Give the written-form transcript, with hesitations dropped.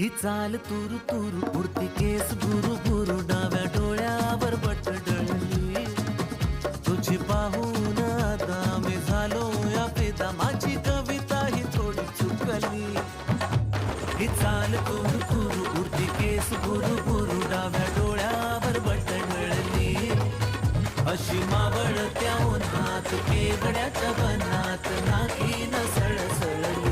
ही चाल तुरु तुरु उडती केस भुरु भुरु डाव्या डोळ्यावर बटडळली तुझी पाहून आता मी झालो या फिदा माझी कविता ही थोडी चुकली ही चाल तुरु तुरु उडती केस भुरु भुरु डाव्या डोळ्यावर बटडळली अशी मावळ त्या उन्हात केवड्याच्या बनात नाकी न सळसळली